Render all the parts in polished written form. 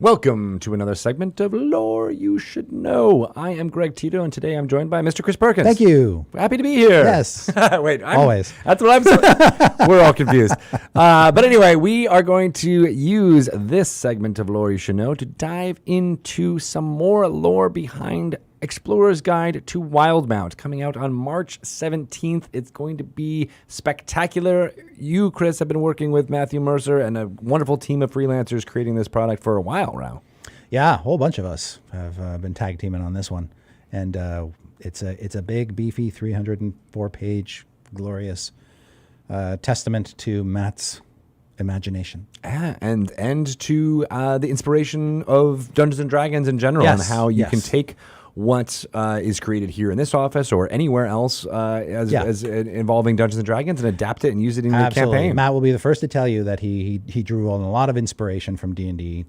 Welcome to another segment of Lore You Should Know. I am Greg Tito, and today I'm joined by Mr. Chris Perkins. Thank you. Happy to be here. Yes. Wait, always. That's what I'm saying. We're all confused. But anyway, we are going to use this segment of Lore You Should Know to dive into some more lore behind Explorer's Guide to Wildemount, coming out on March 17th. It's going to be spectacular. You, Chris, have been working with Matthew Mercer and a wonderful team of freelancers creating this product for a while now. Yeah, a whole bunch of us have been tag teaming on this one. And it's a big, beefy, 304-page, glorious testament to Matt's imagination. And to the inspiration of Dungeons & Dragons in general, and how you can take what is created here in this office or anywhere else as involving Dungeons & Dragons and adapt it and use it in your campaign. Matt will be the first to tell you that he drew on a lot of inspiration from D&D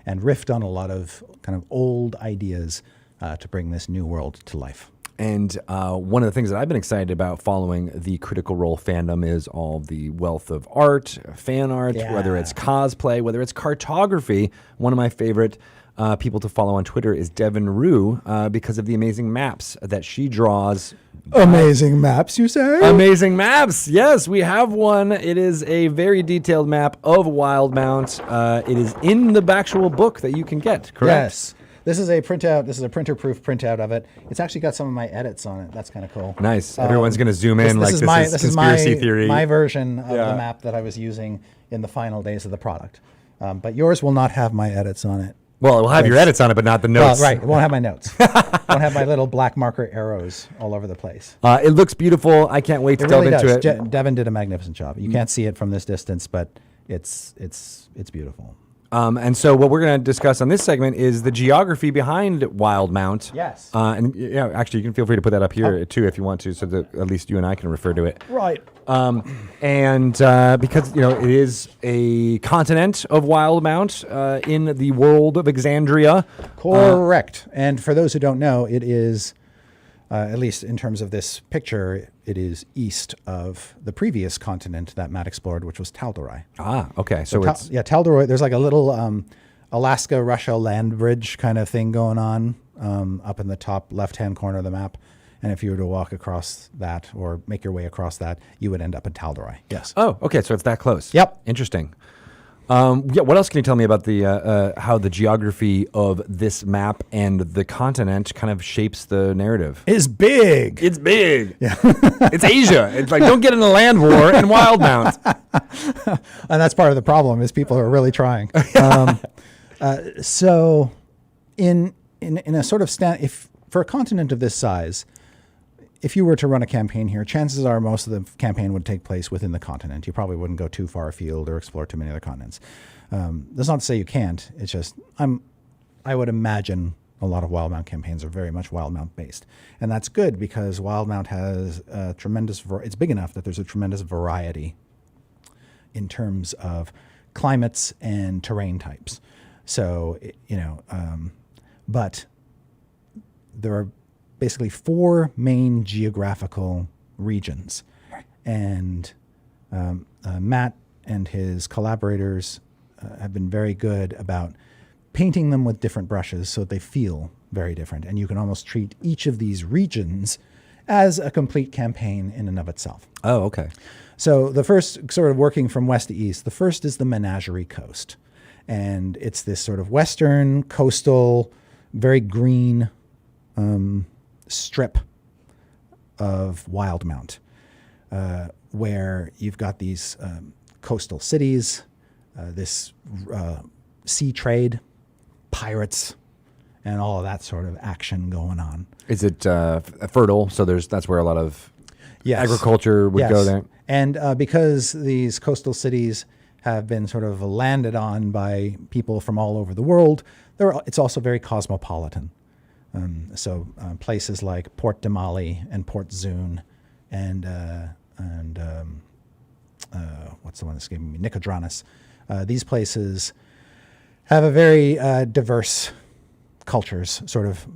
and riffed on a lot of kind of old ideas to bring this new world to life. And one of the things that I've been excited about following the Critical Role fandom is all the wealth of art, fan art, whether it's cosplay, whether it's cartography. One of my favorite people to follow on Twitter is Devin Rue because of the amazing maps that she draws. Amazing maps, you say? Amazing maps. Yes, we have one. It is a very detailed map of Wildemount. It is in the actual book that you can get, correct? Yes. This is a printout. This is a printer-proof printout of it. It's actually got some of my edits on it. That's kind of cool. Nice. Everyone's going to zoom in this is conspiracy theory. My version of the map that I was using in the final days of the product. But yours will not have my edits on it. Well, it will have your edits on it, but not the notes. Well, right. It won't have my notes. It won't have my little black marker arrows all over the place. It looks beautiful. I can't wait to delve into it. Devin did a magnificent job. You can't see it from this distance, but it's beautiful. And so what we're going to discuss on this segment is the geography behind Wildemount. Yes. And actually, you can feel free to put that up here too if you want to, so that at least you and I can refer to it. Right. And because it is a continent of Wildemount in the world of Exandria. Correct. And for those who don't know, it is, at least in terms of this picture, it is east of the previous continent that Matt explored, which was Tal'Dorei. Ah, okay. So it's Tal'Dorei. There's like a little Alaska-Russia land bridge kind of thing going on up in the top left-hand corner of the map. And if you were to walk across that or make your way across that, you would end up in Tal'Dorei. Yes. Oh, okay. So it's that close. Yep. Interesting. What else can you tell me about the how the geography of this map and the continent kind of shapes the narrative? It's big. It's big. Yeah. It's Asia. It's like, don't get in a land war in Wildemount. And that's part of the problem is people are really trying. So in a sort of if for a continent of this size, if you were to run a campaign here, chances are most of the campaign would take place within the continent. You probably wouldn't go too far afield or explore too many other continents. That's not to say you can't. It's just I would imagine a lot of Wildemount campaigns are very much Wildemount based, and that's good because Wildemount has a tremendous. It's big enough that there's a tremendous variety in terms of climates and terrain types. So but there are basically 4 main geographical regions. And Matt and his collaborators have been very good about painting them with different brushes so that they feel very different. And you can almost treat each of these regions as a complete campaign in and of itself. Oh, okay. So the first, sort of working from west to east, the first is the Menagerie Coast. And it's this sort of western, coastal, very green strip of Wildemount, where you've got these coastal cities, this sea trade, pirates, and all of that sort of action going on. Is it fertile? So that's where a lot of agriculture would go there. And because these coastal cities have been sort of landed on by people from all over the world, it's also very cosmopolitan. So places like Port Damali and Port Zune and what's the one that's escaping me? Nicodranus. These places have a very diverse cultures sort of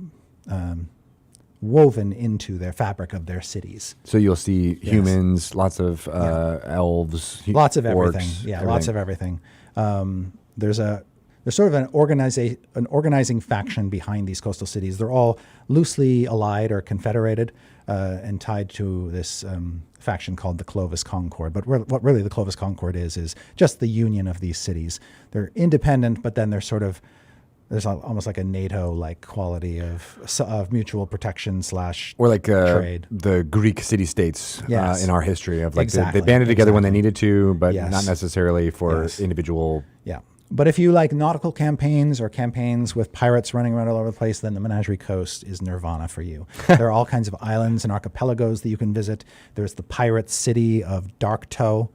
woven into their fabric of their cities. So you'll see humans, lots of elves, lots of orcs, everything. Yeah, lots of everything. There's there's sort of an organizing faction behind these coastal cities. They're all loosely allied or confederated and tied to this faction called the Clovis Concord. But what really the Clovis Concord is just the union of these cities. They're independent, but then they're sort of, there's almost like a NATO-like quality of mutual protection / or like trade. The Greek city-states Yes. in our history of like Exactly. they banded together when they needed to, but Yes. not necessarily for Yes. individual. Yeah. But if you like nautical campaigns or campaigns with pirates running around all over the place, then the Menagerie Coast is nirvana for you. There are all kinds of islands and archipelagos that you can visit. There's the pirate city of Darktow,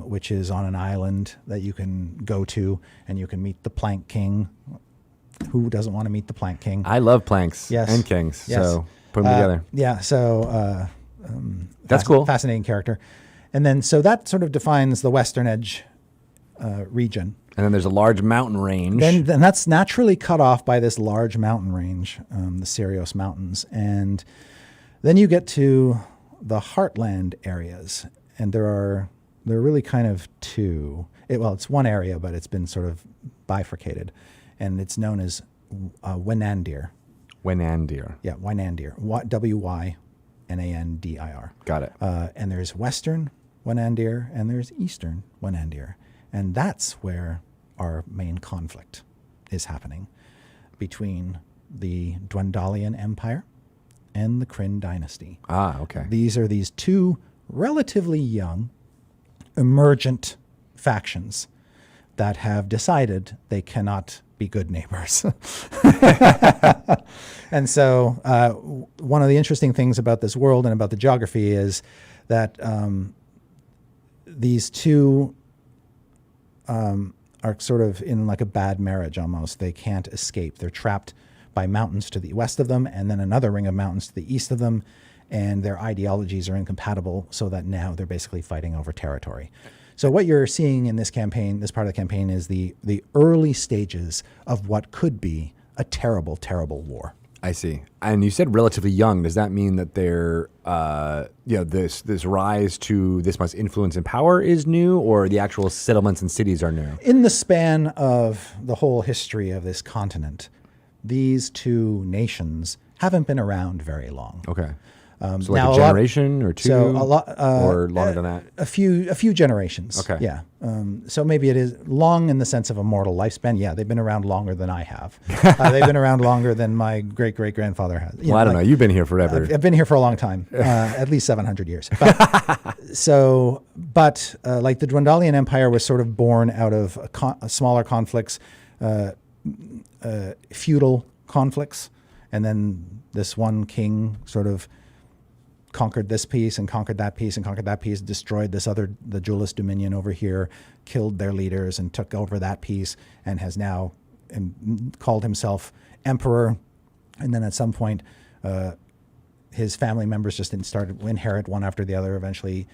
which is on an island that you can go to, and you can meet the Plank King. Who doesn't want to meet the Plank King? I love planks Yes. and kings, Yes. so put them together. Yeah, so That's cool. Fascinating character. And then, so that sort of defines the Western Edge region. And then there's a large mountain range. Then that's naturally cut off by this large mountain range, the Sirios Mountains. And then you get to the heartland areas. And there are really kind of two. It's one area, but it's been sort of bifurcated. And it's known as Wynandir. Wynandir. Yeah, Wynandir. Wynandir. Got it. And there's Western Wynandir and there's Eastern Wynandir. And that's where our main conflict is happening between the Dwendalian Empire and the Kryn dynasty. Ah, okay. These are these two relatively young, emergent factions that have decided they cannot be good neighbors. And so one of the interesting things about this world and about the geography is that these two are sort of in like a bad marriage almost. They can't escape. They're trapped by mountains to the west of them and then another ring of mountains to the east of them, and their ideologies are incompatible, so that now they're basically fighting over territory. So what you're seeing in this campaign, this part of the campaign, is the early stages of what could be a terrible, terrible war. I see. And you said relatively young. Does that mean that they're, this rise to this much influence and power is new, or the actual settlements and cities are new? In the span of the whole history of this continent, these two nations haven't been around very long. Okay. So like now a generation or two, so a lot, or longer than that? A few generations. Okay. Yeah. So maybe it is long in the sense of a mortal lifespan. Yeah, they've been around longer than I have. They've been around longer than my great-great-grandfather has. Well, I don't know. You've been here forever. I've been here for a long time, at least 700 years. But, like the Dwendalian Empire was sort of born out of smaller conflicts, feudal conflicts, and then this one king sort of conquered this piece and conquered that piece and conquered that piece, destroyed the Julis Dominion over here, killed their leaders and took over that piece, and has now called himself emperor. And then at some point, his family members just started to inherit one after the other. Eventually,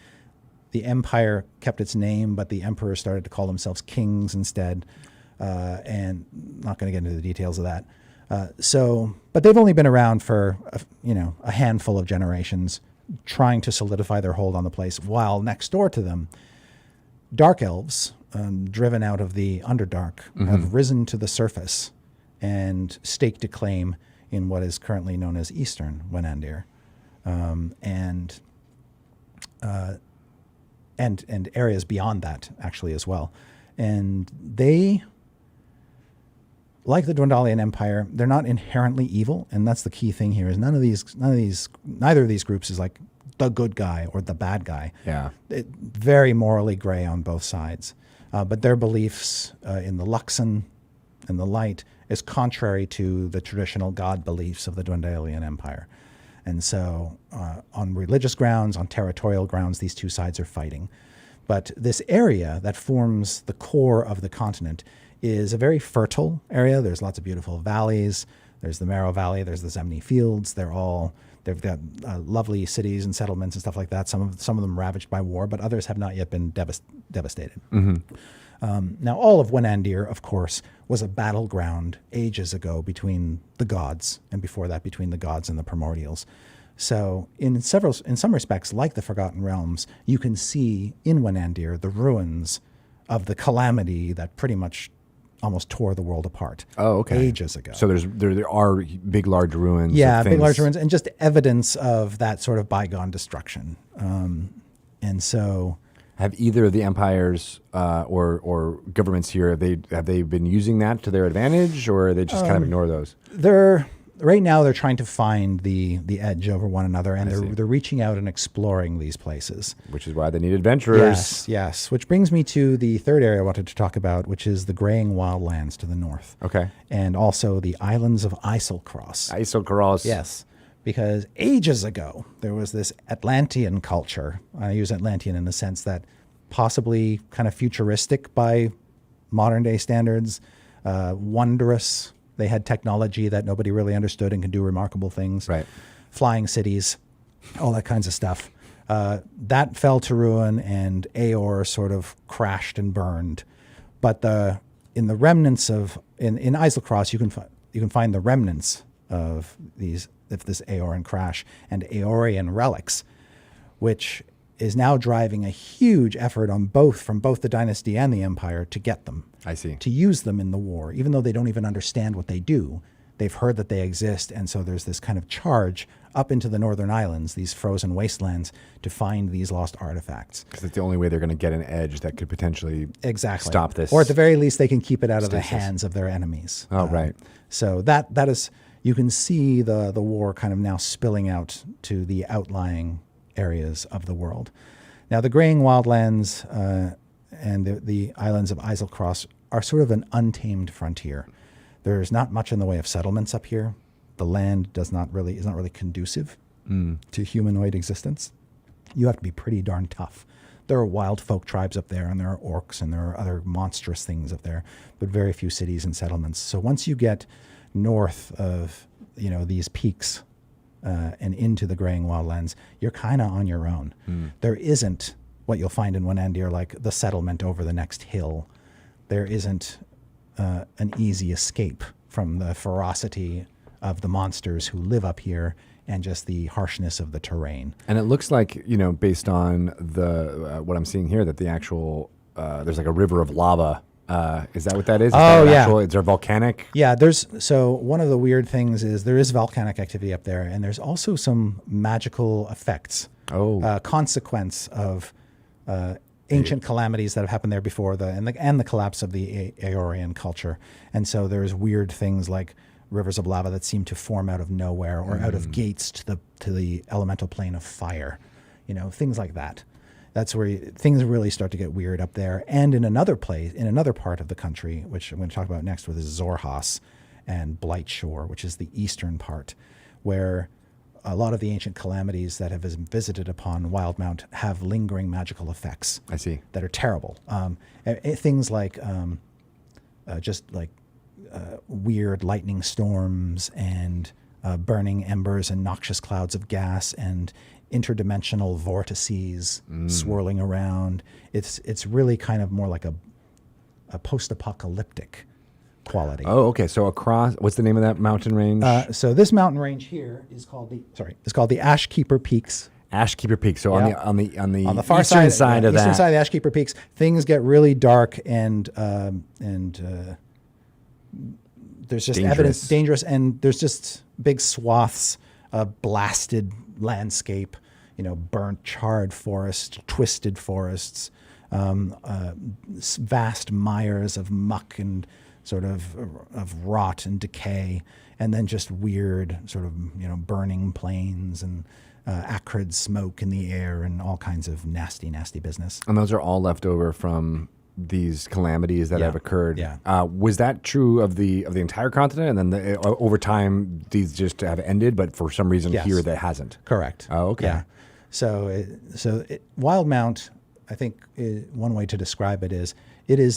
the empire kept its name, but the emperors started to call themselves kings instead. And not going to get into the details of that. But they've only been around for a handful of generations, trying to solidify their hold on the place. While next door to them, dark elves, driven out of the Underdark, have risen to the surface and staked a claim in what is currently known as Eastern Wynandir, and areas beyond that actually as well. And they, like the Dwendalian Empire, they're not inherently evil, and that's the key thing here. Is neither of these groups is like the good guy or the bad guy. Yeah, Very morally gray on both sides, but their beliefs in the Luxon and the light is contrary to the traditional god beliefs of the Dwendalian Empire, and so on religious grounds, on territorial grounds, these two sides are fighting. But this area that forms the core of the continent is a very fertile area. There's lots of beautiful valleys. There's the Marrow Valley. There's the Zemni Fields. They've got lovely cities and settlements and stuff like that. Some of them ravaged by war, but others have not yet been devastated. Now, all of Wynandir, of course, was a battleground ages ago between the gods, and before that between the gods and the primordials. So in some respects, like the Forgotten Realms, you can see in Wynandir the ruins of the calamity that pretty much almost tore the world apart. Oh, okay. Ages ago. So there are big, large ruins. Yeah, of big, large things. ruins, and just evidence of that sort of bygone destruction. And so, Have either of the empires or governments here have they been using that to their advantage, or are they just kind of ignore those? right now they're trying to find the edge over one another, and see. they're reaching out and exploring these places. Which is why they need adventurers. Yes. Which brings me to the third area I wanted to talk about, which is the graying wildlands to the north. Okay. And also the islands of Eiselkross. Isocaros. Yes, because ages ago there was this Atlantean culture. I use Atlantean in the sense that possibly kind of futuristic by modern day standards, wondrous. They had technology that nobody really understood and could do remarkable things. Right. Flying cities, all that kinds of stuff. That fell to ruin, and Aor sort of crashed and burned. But in the remnants of in Eiselkross, you can find the remnants of this Aeorian crash and Aeorian relics, which is now driving a huge effort from both the dynasty and the empire to get them. I see. To use them in the war, even though they don't even understand what they do. They've heard that they exist, and so there's this kind of charge up into the northern islands, these frozen wastelands, to find these lost artifacts. Because it's the only way they're going to get an edge that could potentially stop this. Or at the very least, they can keep it out of the stasis. hands of their enemies. Oh, right. So that is, you can see the war kind of now spilling out to the outlying areas of the world. Now, the graying wildlands and the islands of Eiselkross are sort of an untamed frontier. There's not much in the way of settlements up here. The land is not really conducive to humanoid existence. You have to be pretty darn tough. There are wild folk tribes up there, and there are orcs, and there are other monstrous things up there, but very few cities and settlements. So once you get north of these peaks and into the graying wildlands, you're kind of on your own. There isn't what you'll find in Wenandir, like the settlement over the next hill. There isn't an easy escape from the ferocity of the monsters who live up here and just the harshness of the terrain. And it looks like, based on the what I'm seeing here, that the actual there's like a river of lava. Is that what that is? Is there volcanic? Yeah, so one of the weird things is there is volcanic activity up there, and there's also some magical effects. Consequence of ancient calamities that have happened there before and the collapse of the Aeorian culture. And so there's weird things like rivers of lava that seem to form out of nowhere or out of gates to the elemental plane of fire, things like that. That's where things really start to get weird up there. And in another part of the country, which I'm going to talk about next, with Zorhas and Blightshore, which is the eastern part, where a lot of the ancient calamities that have been visited upon Wildemount have lingering magical effects. I see. That are terrible. Things like weird lightning storms and burning embers and noxious clouds of gas and interdimensional vortices swirling around. It's really kind of more like a post-apocalyptic quality. Oh, okay. So what's the name of that mountain range? So this mountain range here is called the Ashkeeper Peaks. Ashkeeper Peak. So on the far eastern side of that, eastern side of the Ashkeeper Peaks, things get really dark and there's just dangerous, and there's just big swaths of blasted landscape, burnt, charred forests, twisted forests, vast mires of muck and sort of rot and decay, and then just weird sort of burning plains and acrid smoke in the air and all kinds of nasty business. And those are all left over from these calamities that have occurred. Yeah. Was that true of the entire continent, and then over time these just have ended, but for some reason here that hasn't? Correct. Oh, okay. Yeah. So Wildemount, I think one way to describe it is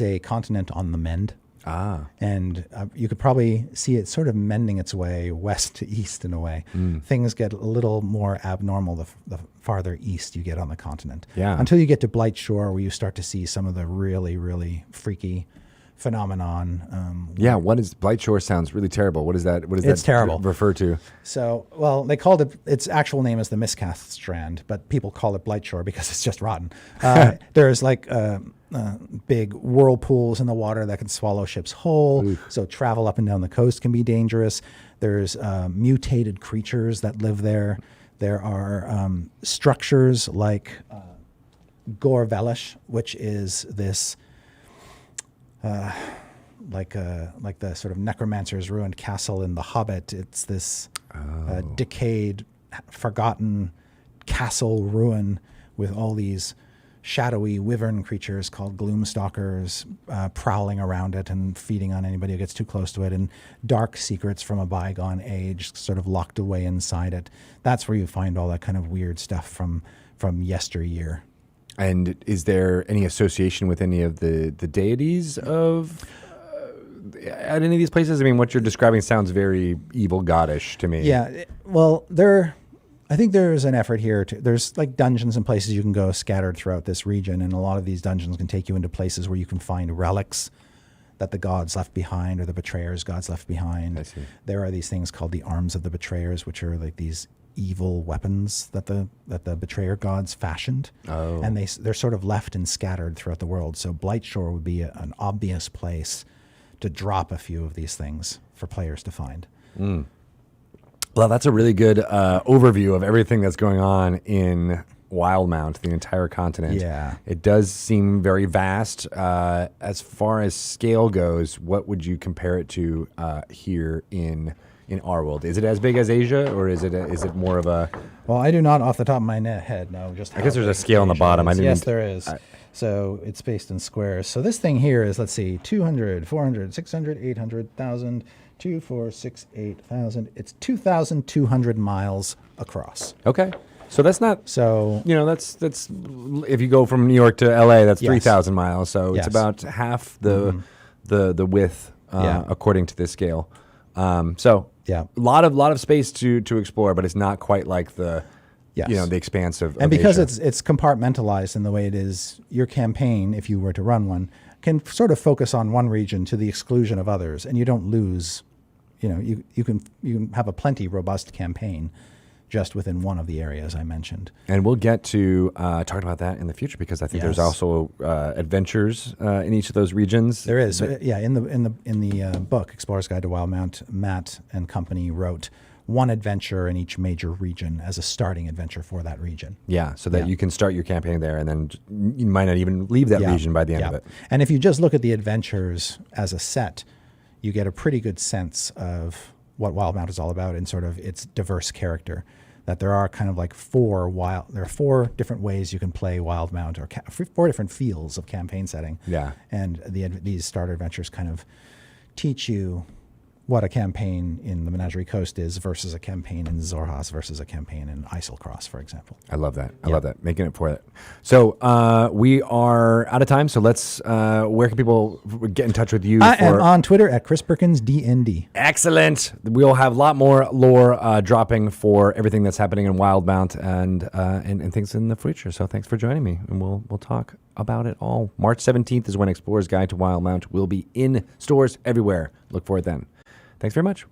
a continent on the mend. And you could probably see it sort of mending its way west to east in a way. Things get a little more abnormal the farther east you get on the continent. Yeah. Until you get to Blightshore, where you start to see some of the really, really freaky phenomenon. What is Blightshore? Sounds really terrible. What is that? It's terrible. Refer to? So, well, they called its actual name is the Miscast Strand, but people call it Blightshore because it's just rotten. There's like big whirlpools in the water that can swallow ships whole. So travel up and down the coast can be dangerous. There's mutated creatures that live there. There are structures like Gorvelish, which is this like the sort of necromancer's ruined castle in The Hobbit. It's this decayed, forgotten castle ruin with all these shadowy wyvern creatures called gloomstalkers prowling around it and feeding on anybody who gets too close to it, and dark secrets from a bygone age sort of locked away inside it. That's where you find all that kind of weird stuff from yesteryear. And is there any association with any of the deities of at any of these places? I mean, what you're describing sounds very evil goddish to me. Yeah, well, I think there's an effort here there's like dungeons and places you can go scattered throughout this region, and a lot of these dungeons can take you into places where you can find relics that the gods left behind, or the betrayers' gods left behind. I see. There are these things called the arms of the betrayers, which are like these evil weapons that the betrayer gods fashioned. Oh. And they're sort of left and scattered throughout the world. So Blightshore would be an obvious place to drop a few of these things for players to find. Well, that's a really good overview of everything that's going on in Wildemount, the entire continent. Yeah. It does seem very vast. As far as scale goes, what would you compare it to here in our world? Is it as big as Asia, or is it more of a... Well, I do not off the top of my head know just I guess there's a scale on the bottom. Yes, there is. So it's based in squares. So this thing here is, let's see, 200, 400, 600, 800, 1,000, 2, 4, 6, 8,000. It's 2,200 miles across. Okay. So that's not... So... that's if you go from New York to LA, that's 3,000 miles. So it's Yes. about half the width according to this scale. Yeah. A lot of space to explore, but it's not quite like the the expanse of And because Asia. it's compartmentalized in the way it is, your campaign, if you were to run one, can sort of focus on one region to the exclusion of others, and you don't lose. You can have a plenty robust campaign just within one of the areas I mentioned. And we'll get to talking about that in the future, because I think there's also adventures in each of those regions. There is, in the book Explorer's Guide to Wildemount, Matt and company wrote one adventure in each major region as a starting adventure for that region. Yeah, so that you can start your campaign there, and then you might not even leave that region by the end of it. And if you just look at the adventures as a set, you get a pretty good sense of what Wildemount is all about and sort of its diverse character. That there are kind of like four different ways you can play Wildemount, or 4 different fields of campaign setting. Yeah. And these starter adventures kind of teach you what a campaign in the Menagerie Coast is versus a campaign in Zorhas versus a campaign in Eiselcross, for example. I love that. I love that. Making it for that. So we are out of time. So let's, where can people get in touch with you? I am on Twitter at Chris Perkins DND. Excellent. We'll have a lot more lore dropping for everything that's happening in Wildemount and things in the future. So thanks for joining me, and we'll talk about it all. March 17th is when Explorer's Guide to Wildemount will be in stores everywhere. Look for it then. Thanks very much.